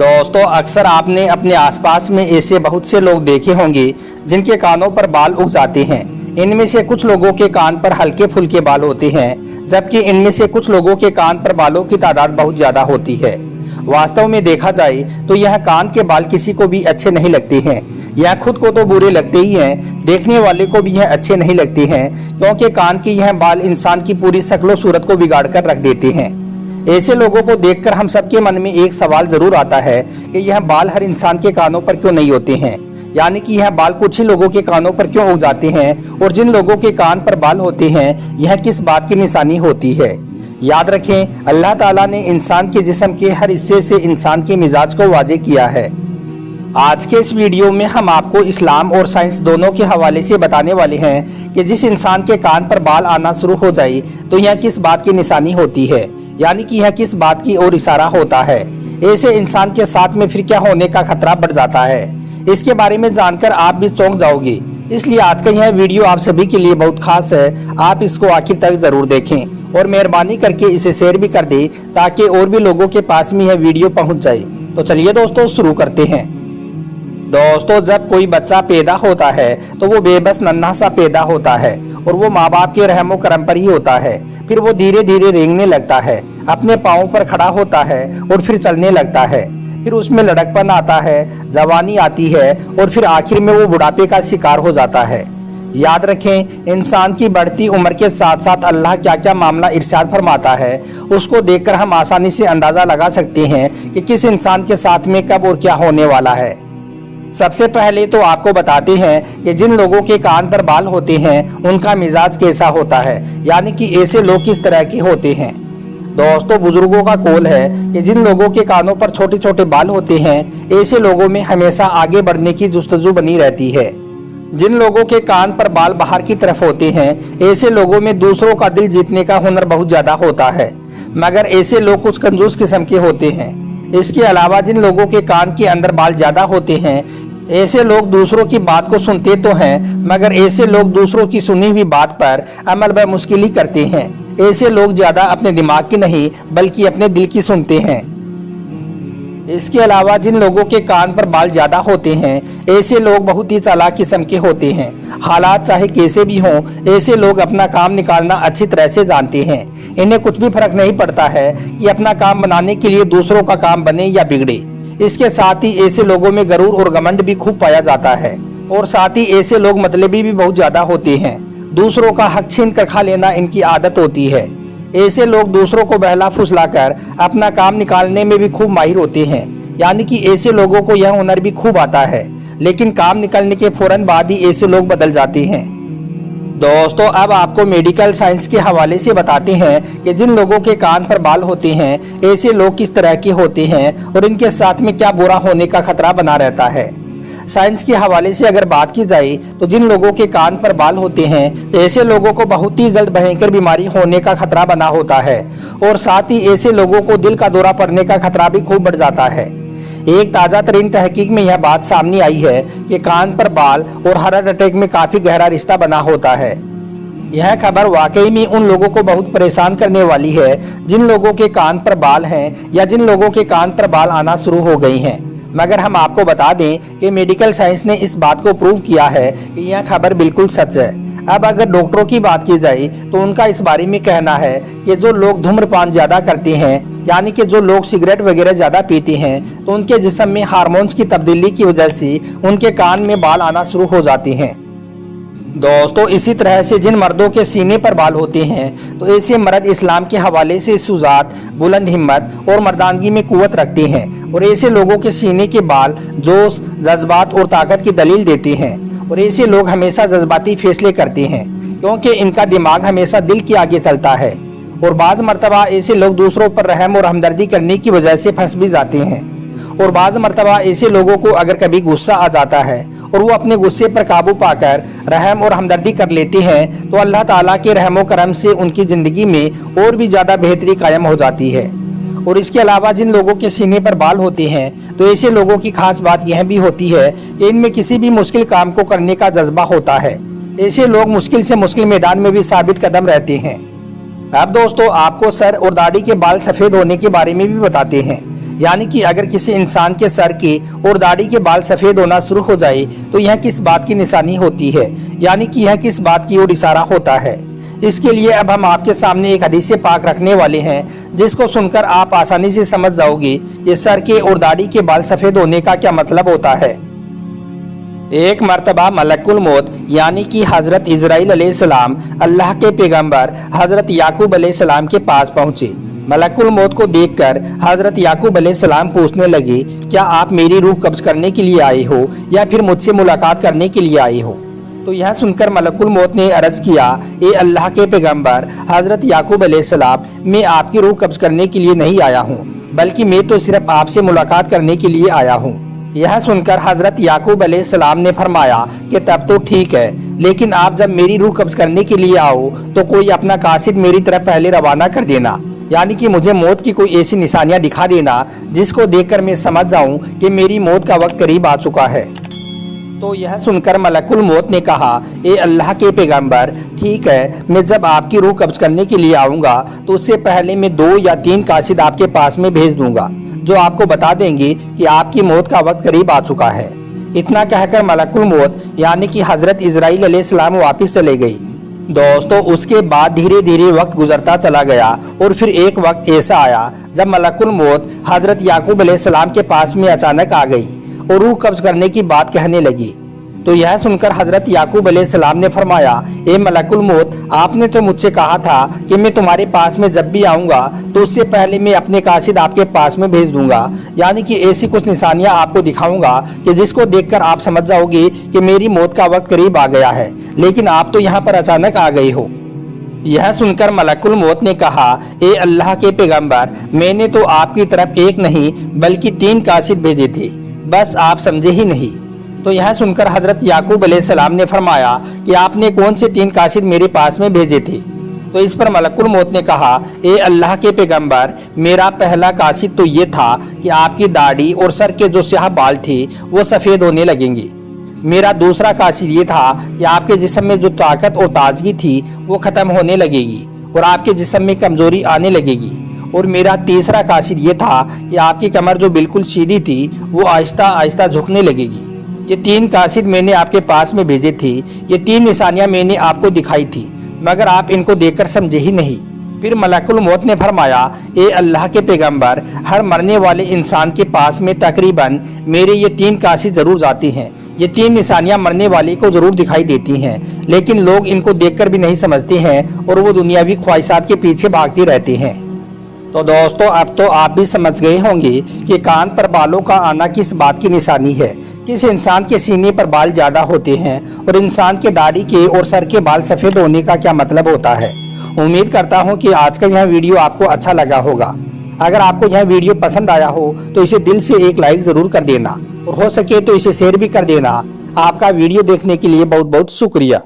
दोस्तों, अक्सर आपने अपने आसपास में ऐसे बहुत से लोग देखे होंगे जिनके कानों पर बाल उग जाते हैं। इनमें से कुछ लोगों के कान पर हल्के फुल्के बाल होते हैं, जबकि इनमें से कुछ लोगों के कान पर बालों की तादाद बहुत ज्यादा होती है। वास्तव में देखा जाए तो यह कान के बाल किसी को भी अच्छे नहीं लगते हैं। यह खुद को तो बुरे लगते ही हैं, देखने वाले को भी यह अच्छे नहीं लगते हैं, क्योंकि कान के यह बाल इंसान की पूरी शक्ल सूरत को बिगाड़ कर रख देते हैं। ऐसे लोगों को देखकर हम सबके मन में एक सवाल जरूर आता है कि यह बाल हर इंसान के कानों पर क्यों नहीं होते हैं, यानी कि यह बाल कुछ ही लोगों के कानों पर क्यों उग जाते हैं, और जिन लोगों के कान पर बाल होते हैं यह किस बात की निशानी होती है। याद रखें, अल्लाह ताला ने इंसान के जिस्म के हर हिस्से से इंसान के मिजाज को वाजे किया है। आज के इस वीडियो में हम आपको इस्लाम और साइंस दोनों के हवाले से बताने वाले हैं कि जिस इंसान के कान पर बाल आना शुरू हो जाए तो यह किस बात की निशानी होती है, यानी कि यह किस बात की ओर इशारा होता है। ऐसे इंसान के साथ में फिर क्या होने का खतरा बढ़ जाता है, इसके बारे में जानकर आप भी चौंक जाओगे। इसलिए आज का यह वीडियो आप सभी के लिए बहुत खास है। आप इसको आखिर तक जरूर देखें और मेहरबानी करके इसे शेयर भी कर दें ताकि और भी लोगों के पास में यह वीडियो पहुंच जाए। तो चलिए दोस्तों, शुरू करते हैं। दोस्तों, जब कोई बच्चा पैदा होता है तो वो बेबस नन्हा सा पैदा होता है और वो माँ बाप के रहमो करम पर ही होता है। फिर वो धीरे धीरे रेंगने लगता है, अपने पाँव पर खड़ा होता है और फिर चलने लगता है। फिर उसमें लड़कपन आता है, जवानी आती है और फिर आखिर में वो बुढ़ापे का शिकार हो जाता है। याद रखें, इंसान की बढ़ती उम्र के साथ साथ अल्लाह क्या क्या मामला इरशाद फरमाता है, उसको देखकर हम आसानी से अंदाजा लगा सकते हैं कि किस इंसान के साथ में कब और क्या होने वाला है। सबसे पहले तो आपको बताते हैं कि जिन लोगों के कान पर बाल होते हैं उनका मिजाज कैसा होता है, यानी कि ऐसे लोग किस तरह के होते हैं। दोस्तों, बुजुर्गों का कौल है कि जिन लोगों के कानों पर छोटे छोटे बाल होते हैं ऐसे लोगों में हमेशा आगे बढ़ने की जुस्तजू बनी रहती है। जिन लोगों के कान पर बाल बाहर की तरफ होते हैं ऐसे लोगों में दूसरों का दिल जीतने का हुनर बहुत ज्यादा होता है, मगर ऐसे लोग कुछ कंजूस किस्म के होते हैं। इसके अलावा जिन लोगों के कान के अंदर बाल ज्यादा होते हैं ऐसे लोग दूसरों की बात को सुनते तो हैं, मगर ऐसे लोग दूसरों की सुनी हुई बात पर अमल बमुश्किल ही करते हैं। ऐसे लोग ज्यादा अपने दिमाग की नहीं बल्कि अपने दिल की सुनते हैं। इसके अलावा जिन लोगों के कान पर बाल ज्यादा होते हैं ऐसे लोग बहुत ही चालाक किस्म के होते हैं। हालात चाहे कैसे भी हों, ऐसे लोग अपना काम निकालना अच्छी तरह से जानते हैं। इन्हें कुछ भी फर्क नहीं पड़ता है कि अपना काम बनाने के लिए दूसरों का काम बने या बिगड़े। इसके साथ ही ऐसे लोगों में गरूर और घमंड भी खूब पाया जाता है, और साथ ही ऐसे लोग मतलबी भी बहुत ज्यादा होते हैं। दूसरों का हक छीन कर खा लेना इनकी आदत होती है। ऐसे लोग दूसरों को बहला फुसलाकर अपना काम निकालने में भी खूब माहिर होते हैं, यानी कि ऐसे लोगों को यह हुनर भी खूब आता है, लेकिन काम निकलने के फौरन बाद ही ऐसे लोग बदल जाते हैं। दोस्तों, अब आपको मेडिकल साइंस के हवाले से बताते हैं कि जिन लोगों के कान पर बाल होते हैं ऐसे लोग किस तरह के होते हैं और इनके साथ में क्या बुरा होने का खतरा बना रहता है। साइंस के हवाले से अगर बात की जाए तो जिन लोगों के कान पर बाल होते हैं ऐसे लोगों को बहुत ही जल्द भयंकर बीमारी होने का खतरा बना होता है, और साथ ही ऐसे लोगों को दिल का दौरा पड़ने का खतरा भी खूब बढ़ जाता है। एक ताज़ा तरीन तहकीक में यह बात सामने आई है कि कान पर बाल और हार्ट अटैक में काफी गहरा रिश्ता बना होता है। यह खबर वाकई में उन लोगों को बहुत परेशान करने वाली है जिन लोगों के कान पर बाल हैं या जिन लोगों के कान पर बाल आना शुरू हो गई हैं। मगर हम आपको बता दें कि मेडिकल साइंस ने इस बात को प्रूव किया है कि यह खबर बिल्कुल सच है। अब अगर डॉक्टरों की बात की जाए तो उनका इस बारे में कहना है कि जो लोग धूम्रपान ज्यादा करते हैं, यानी कि जो लोग सिगरेट वगैरह ज्यादा पीते हैं, तो उनके जिस्म में हार्मोन्स की तब्दीली की वजह से उनके कान में बाल आना शुरू हो जाते हैं। दोस्तों, इसी तरह से जिन मर्दों के सीने पर बाल होते हैं तो ऐसे मर्द इस्लाम के हवाले से सुजात, बुलंद हिम्मत और मर्दानगी में कुव्वत रखते हैं, और ऐसे लोगों के सीने के बाल जोश, जज्बात और ताकत की दलील देते हैं। और ऐसे लोग हमेशा जज्बाती फैसले करते हैं क्योंकि इनका दिमाग हमेशा दिल के आगे चलता है, और बाज़ मर्तबा ऐसे लोग दूसरों पर रहम और हमदर्दी करने की वजह से फंस भी जाते हैं। और बाज़ मर्तबा ऐसे लोगों को अगर कभी गुस्सा आ जाता है और वो अपने गुस्से पर काबू पाकर रहम और हमदर्दी कर लेते हैं तो अल्लाह ताला के रहमो करम से उनकी ज़िंदगी में और भी ज़्यादा बेहतरी कायम हो जाती है। और इसके अलावा जिन लोगों के सीने पर बाल होते हैं तो ऐसे लोगों की खास बात यह भी होती है कि इनमें किसी भी मुश्किल काम को करने का जज्बा होता है। ऐसे लोग मुश्किल से मुश्किल मैदान में भी साबित कदम रहते हैं। अब दोस्तों, आपको सर और दाढ़ी के बाल सफ़ेद होने के बारे में भी बताते हैं। यानी कि अगर किसी इंसान के सर के और दाढ़ी के बाल सफेद होना शुरू हो जाए तो यह किस बात की निशानी होती है, यानी कि यह किस बात की ओर इशारा होता है। इसके लिए अब हम आपके सामने एक हदीस पाक रखने वाले हैं, जिसको सुनकर आप आसानी से समझ जाओगे कि सर के और दाढ़ी के बाल सफेद होने का क्या मतलब होता है। एक मर्तबा मलकुल मौत यानी कि हजरत इजराइल अलैहिस्सलाम अल्लाह के पैगंबर हजरत याकूब अलैहिस्सलाम के पास पहुंचे। मलकुल मौत को देखकर हजरत याकूब अलैहिस्सलाम पूछने लगे, क्या आप मेरी रूह कब्ज करने के लिए आए हो या फिर मुझसे मुलाकात करने के लिए आए हो। तो यह सुनकर मलकुल मौत ने अर्ज किया, ए अल्लाह के पैगंबर हजरत याकूब अलैहिस्सलाम, मैं आपकी रूह कब्ज करने के लिए नहीं आया हूँ, बल्कि मैं तो सिर्फ आपसे मुलाकात करने के लिए आया हूँ। यह सुनकर हजरत याकूब अलैहिस्सलाम ने फरमाया कि तब तो ठीक है, लेकिन आप जब मेरी रूह कब्ज करने के लिए आओ तो कोई अपना कासिद मेरी तरफ पहले रवाना कर देना, यानी कि मुझे मौत की कोई ऐसी निशानियां दिखा देना जिसको देखकर मैं समझ जाऊं कि मेरी मौत का वक्त करीब आ चुका है। तो यह सुनकर मलकुल मौत ने कहा, ए अल्लाह के पैगंबर, ठीक है, मैं जब आपकी रूह कब्ज करने के लिए आऊँगा तो उससे पहले मैं 2 या 3 कासिद आपके पास में भेज दूंगा, जो आपको बता देंगे कि आपकी मौत का वक्त करीब आ चुका है। इतना कहकर मलकुल मौत यानी कि हजरत इजराइल अलैहिस्सलाम वापस चले गई। दोस्तों, उसके बाद धीरे धीरे वक्त गुजरता चला गया और फिर एक वक्त ऐसा आया जब मलकुल मौत हजरत याकूब अलैहिस्सलाम के पास में अचानक आ गई और रूह कब्ज करने की बात कहने लगी। तो यह सुनकर हजरत याकूब अलैहिस्सलाम ने फरमाया, ए मलकुल मौत, आपने तो मुझसे कहा था कि मैं तुम्हारे पास में जब भी आऊँगा तो उससे पहले मैं अपने कासिद आपके पास में भेज दूंगा, यानी कि ऐसी कुछ निशानियां आपको दिखाऊंगा कि जिसको देखकर आप समझ जाओगे कि मेरी मौत का वक्त करीब आ गया है, लेकिन आप तो यहाँ पर अचानक आ गए हो। यह सुनकर मलकुल मौत ने कहा, ए अल्लाह के पैगंबर, मैंने तो आपकी तरफ एक नहीं बल्कि 3 कासिद भेजे थे, बस आप समझे ही नहीं। तो यह सुनकर हजरत याकूब अलैहिस्सलाम ने फरमाया कि आपने कौन से 3 कासिद मेरे पास में भेजे थे। तो इस पर मलकुल मौत ने कहा, ए अल्लाह के पैगंबर, मेरा पहला कासिद तो ये था कि आपकी दाढ़ी और सर के जो स्याह बाल थे वो सफ़ेद होने लगेंगे। मेरा दूसरा कासिद ये था कि आपके जिस्म में जो ताकत और ताजगी थी वो ख़त्म होने लगेगी और आपके जिस्म में कमज़ोरी आने लगेगी। और मेरा तीसरा कासिद ये था कि आपकी कमर जो बिल्कुल सीधी थी वो आहिस्ता आहिस्ता झुकने लगेगी। ये 3 कासिद मैंने आपके पास में भेजे थे, ये 3 निशानियां मैंने आपको दिखाई थी, मगर आप इनको देखकर समझे ही नहीं। फिर मलकुल मौत ने फरमाया, ए अल्लाह के पैगंबर, हर मरने वाले इंसान के पास में तकरीबन मेरे ये 3 कासिद जरूर जाते हैं। ये 3 निशानियां मरने वाले को जरूर दिखाई देती हैं, लेकिन लोग इनको देखकर भी नहीं समझते हैं और वो दुनियावी ख्वाहिशात के पीछे भागते रहते हैं। तो दोस्तों, अब तो आप भी समझ गए होंगे कि कान पर बालों का आना किस बात की निशानी है। किस इंसान के सीने पर बाल ज़्यादा होते हैं और इंसान के दाढ़ी के और सर के बाल सफ़ेद होने का क्या मतलब होता है। उम्मीद करता हूं कि आज का यह वीडियो आपको अच्छा लगा होगा। अगर आपको यह वीडियो पसंद आया हो तो इसे दिल से एक लाइक ज़रूर कर देना और हो सके तो इसे शेयर भी कर देना। आपका वीडियो देखने के लिए बहुत बहुत शुक्रिया।